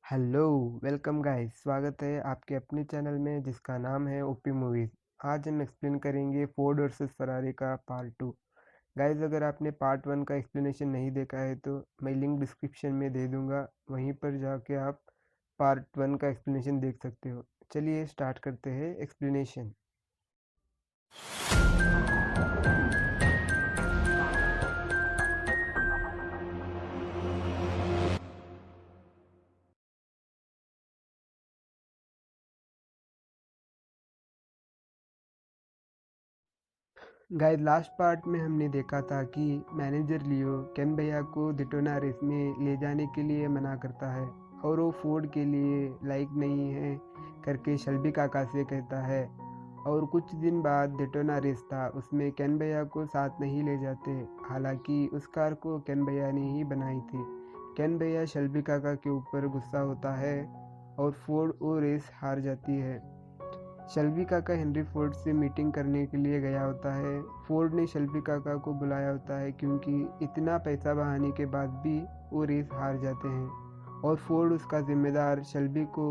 Hello, welcome guys. स्वागत है आपके अपने चैनल में जिसका नाम है ओपी मूवीज़। आज हम एक्सप्लेन करेंगे फोर्ड वर्सेस फरारी का पार्ट 2। गाइस, अगर आपने पार्ट 1 का एक्सप्लेनेशन नहीं देखा है तो मैं लिंक डिस्क्रिप्शन में दे दूंगा, वहीं पर जाके आप पार्ट 1 का एक्सप्लेनेशन देख सकते हो। चलिए स्टार्ट करते हैं एक्सप्लेनेशन। गाइस, लास्ट पार्ट में हमने देखा था कि मैनेजर लियो केन भैया को डिटोना रेस में ले जाने के लिए मना करता है और वो फोर्ड के लिए लायक नहीं है करके शल्बी काका से कहता है। और कुछ दिन बाद डिटोना रेस था, उसमें केन भैया को साथ नहीं ले जाते, हालांकि उस कार को केन भैया ने ही बनाई थी। केन भैया शल्बी काका के ऊपर गुस्सा होता है और फोर्ड वो रेस हार जाती है। शेल्बी काका हेनरी फोर्ड से मीटिंग करने के लिए गया होता है। फोर्ड ने शेल्बी काका को बुलाया होता है क्योंकि इतना पैसा बहाने के बाद भी वो रेस हार जाते हैं और फोर्ड उसका जिम्मेदार शेल्बी को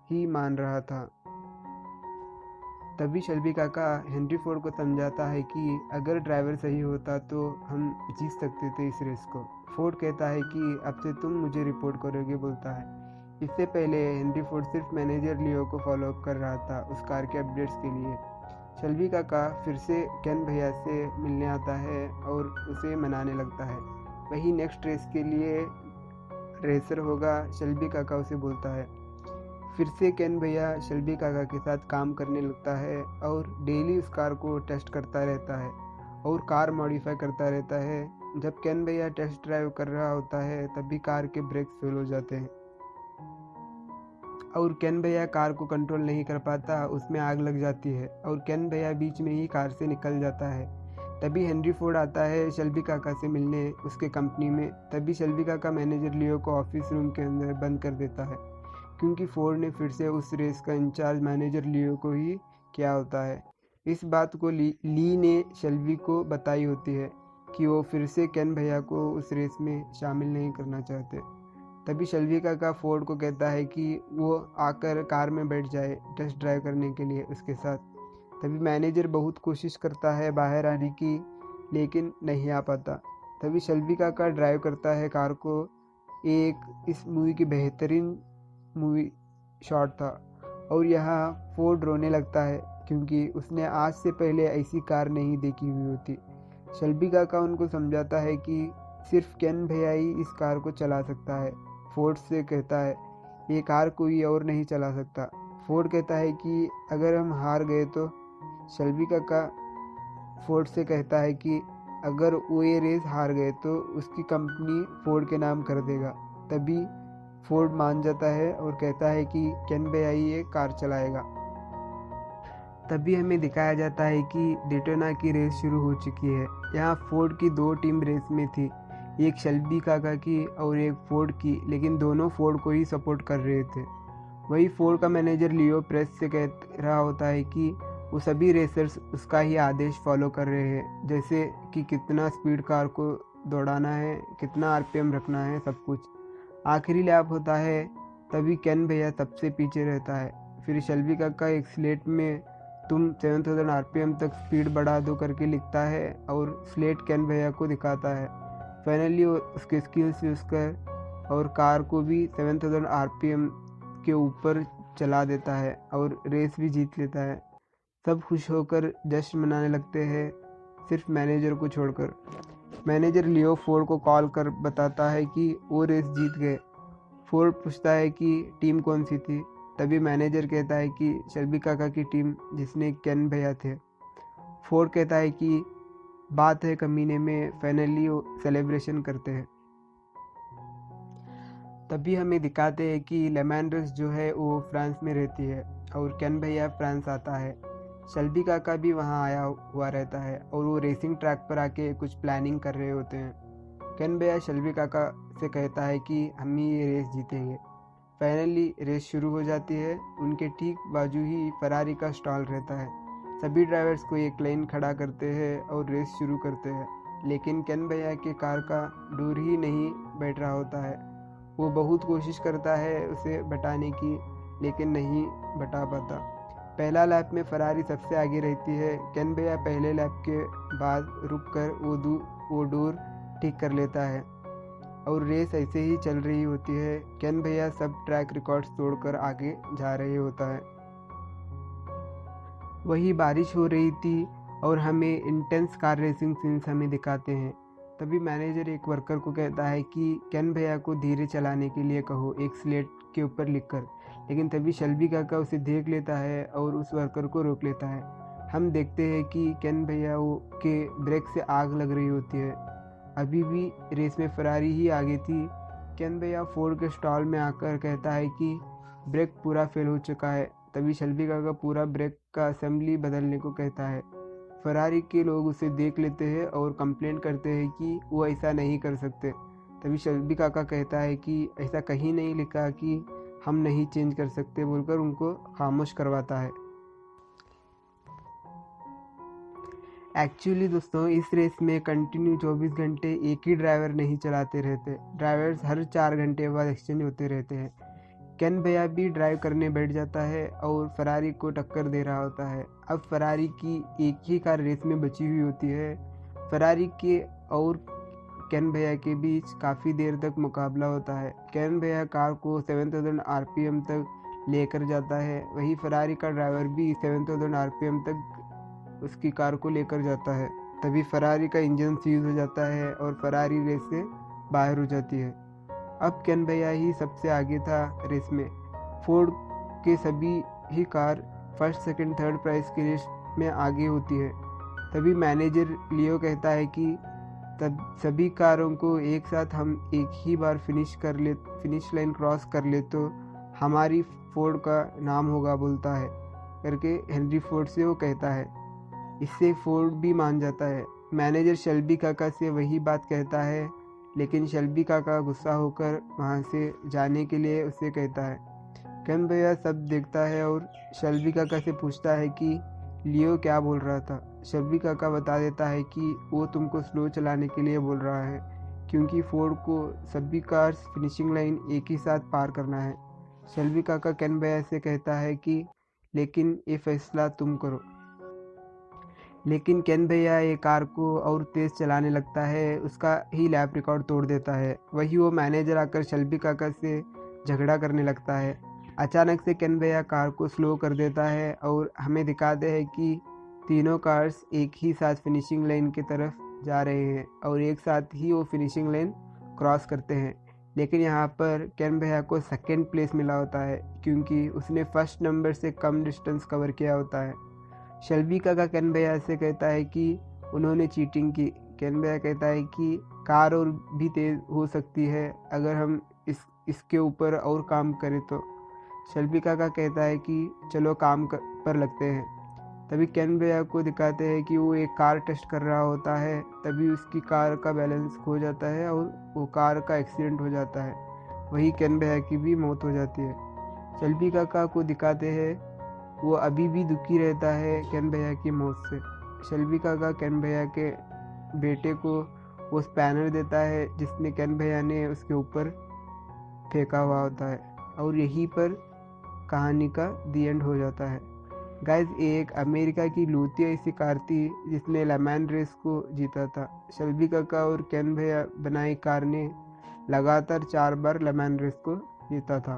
ही मान रहा था। तभी शेल्बी काका हेनरी फोर्ड को समझाता है कि अगर ड्राइवर सही होता तो हम जीत सकते थे इस रेस को। फोर्ड कहता है कि अब से तुम मुझे रिपोर्ट करोगे, बोलता है। इससे पहले हेनरी फोर्ड सिर्फ मैनेजर लियो को फॉलो अप कर रहा था उस कार के अपडेट्स के लिए। शेल्बी काका फिर से केन भैया से मिलने आता है और उसे मनाने लगता है। वही नेक्स्ट रेस के लिए रेसर होगा, शेल्बी काका उसे बोलता है। फिर से केन भैया शेल्बी काका के साथ काम करने लगता है और डेली उस कार को टेस्ट करता रहता है और कार मॉडिफाई करता रहता है। जब केन भैया टेस्ट ड्राइव कर रहा होता है तभी कार के ब्रेक्स फेल हो जाते हैं और केन भैया कार को कंट्रोल नहीं कर पाता, उसमें आग लग जाती है और केन भैया बीच में ही कार से निकल जाता है। तभी हेनरी फोर्ड आता है शेल्बी काका से मिलने उसके कंपनी में। तभी शेल्बी काका मैनेजर लियो को ऑफिस रूम के अंदर बंद कर देता है क्योंकि फोर्ड ने फिर से उस रेस का इंचार्ज मैनेजर लियो को ही किया होता है। इस बात को ली ने शेल्बी को बताई होती है कि वो फिर से केन भैया को उस रेस में शामिल नहीं करना चाहते। तभी शेल्बी काका फोर्ड को कहता है कि वो आकर कार में बैठ जाए टेस्ट ड्राइव करने के लिए उसके साथ। तभी मैनेजर बहुत कोशिश करता है बाहर आने की, लेकिन नहीं आ पाता। तभी शेल्बी काका ड्राइव करता है कार को। एक इस मूवी की बेहतरीन मूवी शॉट था और यहाँ फोर्ड रोने लगता है क्योंकि उसने आज से पहले ऐसी कार नहीं देखी हुई होती। शेल्बी काका उनको समझाता है कि सिर्फ केन भैया ही इस कार को चला सकता है। फोर्ड से कहता है ये कार कोई और नहीं चला सकता। फोर्ड कहता है कि अगर हम हार गए तो। शेल्बी काका फोर्ड से कहता है कि अगर वो ये रेस हार गए तो उसकी कंपनी फोर्ड के नाम कर देगा। तभी फोर्ड मान जाता है और कहता है कि केन भैया ही ये कार चलाएगा। तभी हमें दिखाया जाता है कि डिटोना की रेस शुरू हो चुकी है। यहाँ फोर्ड की दो टीम रेस में थी, एक शेल्बी काका की और एक फोर्ड की, लेकिन दोनों फोर्ड को ही सपोर्ट कर रहे थे। वही फोर्ड का मैनेजर लियो प्रेस से कह रहा होता है कि वो सभी रेसर्स उसका ही आदेश फॉलो कर रहे हैं, जैसे कि कितना स्पीड कार को दौड़ाना है, कितना आरपीएम रखना है, सब कुछ। आखिरी लैप होता है, तभी केन भैया सबसे पीछे रहता है। फिर शेल्बी काका एक स्लेट में तुम 7000 आरपीएम तक स्पीड बढ़ा दो करके लिखता है और स्लेट केन भैया को दिखाता है। फाइनली वो उसके स्किल्स यूज़ कर और कार को भी 7000 आरपीएम के ऊपर चला देता है और रेस भी जीत लेता है। सब खुश होकर जश्न मनाने लगते हैं, सिर्फ मैनेजर को छोड़कर। मैनेजर लियो फोर्ड को कॉल कर बताता है कि वो रेस जीत गए। फोर्ड पूछता है कि टीम कौन सी थी। तभी मैनेजर कहता है कि शेल्बी काका की टीम, जिसने केन भैया थे। फोर्ड कहता है कि बात है कमीने में, फाइनली वो सेलिब्रेशन करते हैं। तभी हमें दिखाते हैं कि लेमैन रेस जो है वो फ्रांस में रहती है और केन भैया फ्रांस आता है। शेल्बी काका भी वहाँ आया हुआ रहता है और वो रेसिंग ट्रैक पर आके कुछ प्लानिंग कर रहे होते हैं। केन भैया शेल्बी काका से कहता है कि हम ही ये रेस जीतेंगे। फाइनली रेस शुरू हो जाती है। उनके ठीक बाजू ही फरारी का स्टॉल रहता है। सभी ड्राइवर्स को एक लाइन खड़ा करते हैं और रेस शुरू करते हैं, लेकिन केन भैया के कार का डोर ही नहीं बैठ रहा होता है। वो बहुत कोशिश करता है उसे बटाने की, लेकिन नहीं बटा पाता। पहला लैप में फरारी सबसे आगे रहती है। केन भैया पहले लैप के बाद रुककर वो डोर ठीक कर लेता है और रेस ऐसे ही चल रही होती है। केन भैया सब ट्रैक रिकॉर्ड्स तोड़कर आगे जा रहे होता है। वही बारिश हो रही थी और हमें इंटेंस कार रेसिंग सीन्स हमें दिखाते हैं। तभी मैनेजर एक वर्कर को कहता है कि केन भैया को धीरे चलाने के लिए कहो, एक स्लेट के ऊपर लिखकर। लेकिन तभी शेल्बी काका उसे देख लेता है और उस वर्कर को रोक लेता है। हम देखते हैं कि केन भैया के ब्रेक से आग लग रही होती है। अभी भी रेस में फरारी ही आगे थी। केन भैया फोर्ड के स्टॉल में आकर कहता है कि ब्रेक पूरा फेल हो चुका है। तभी शेल्बी काका पूरा ब्रेक का असेंबली बदलने को कहता है। फरारी के लोग उसे देख लेते हैं और कंप्लेंट करते हैं कि वो ऐसा नहीं कर सकते। तभी शेल्बी काका कहता है कि ऐसा कहीं नहीं लिखा कि हम नहीं चेंज कर सकते, बोलकर उनको खामोश करवाता है। एक्चुअली दोस्तों, इस रेस में कंटिन्यू 24 घंटे एक ही ड्राइवर नहीं चलाते रहते। ड्राइवर्स हर 4 घंटे बाद एक्सचेंज होते रहते हैं। केन भैया भी ड्राइव करने बैठ जाता है और फरारी को टक्कर दे रहा होता है। अब फरारी की एक ही कार रेस में बची हुई होती है। फरारी के और केन भैया के बीच काफ़ी देर तक मुकाबला होता है। केन भैया कार को 7000 आरपीएम तक लेकर जाता है। वही फरारी का ड्राइवर भी 7000 आरपीएम तक उसकी कार को लेकर जाता है। तभी फरारी का इंजन सीज हो जाता है और फरारी रेस से बाहर हो जाती है। अब केन भैया ही सबसे आगे था रेस में। फोर्ड के सभी ही car first second third prize की लिस्ट में आगे होती है। तभी मैनेजर लियो कहता है कि तब सभी कारों को एक साथ हम एक ही बार फिनिश लाइन क्रॉस कर ले तो हमारी फोर्ड का नाम होगा, बोलता है करके हेनरी फोर्ड से वो कहता है। इससे फोर्ड भी मान जाता है। मैनेजर शेल्बी काका से वही बात कहता है, लेकिन शेल्बी काका गुस्सा होकर वहाँ से जाने के लिए उसे कहता है। केन भैया सब देखता है और शेल्बी काका से पूछता है कि लियो क्या बोल रहा था। शेल्बी काका बता देता है कि वो तुमको स्लो चलाने के लिए बोल रहा है, क्योंकि फोर्ड को सभी कार्स फिनिशिंग लाइन एक ही साथ पार करना है। शेल्बी काका केन भैया से कहता है कि लेकिन ये फैसला तुम करो। लेकिन केन भैया ये कार को और तेज़ चलाने लगता है, उसका ही लैप रिकॉर्ड तोड़ देता है। वही वो मैनेजर आकर शेल्बी काका से झगड़ा करने लगता है। अचानक से केन भैया कार को स्लो कर देता है और हमें दिखाते हैं कि तीनों कार्स एक ही साथ फिनिशिंग लाइन की तरफ जा रहे हैं और एक साथ ही वो फिनिशिंग लाइन क्रॉस करते हैं। लेकिन यहाँ पर केन भैया को सेकेंड प्लेस मिला होता है, क्योंकि उसने फर्स्ट नंबर से कम डिस्टेंस कवर किया होता है। शेल्बी काका केन भैया से कहता है कि उन्होंने चीटिंग की। केन भैया कहता है कि कार और भी तेज़ हो सकती है अगर हम इसके ऊपर और काम करें तो। शेल्बी काका कहता है कि चलो काम पर लगते हैं। तभी केन भैया को दिखाते हैं कि वो एक कार टेस्ट कर रहा होता है। तभी उसकी कार का बैलेंस खो जाता है और वो कार का एक्सीडेंट हो जाता है। वही केन भैया की भी मौत हो जाती है। शेल्बी काका को दिखाते हैं वो अभी भी दुखी रहता है केन भैया की मौत से। शेल्बी काका केन भैया के बेटे को वो स्पैनर देता है जिसने केन भैया ने उसके ऊपर फेंका हुआ होता है, और यहीं पर कहानी का दी एंड हो जाता है। गाइस, एक अमेरिका की लूतिया ऐसी कार थी जिसने लेमैन रेस को जीता था। शेल्बी काका और केन भैया बनाई कार ने लगातार 4 बार लेमैन रेस को जीता था।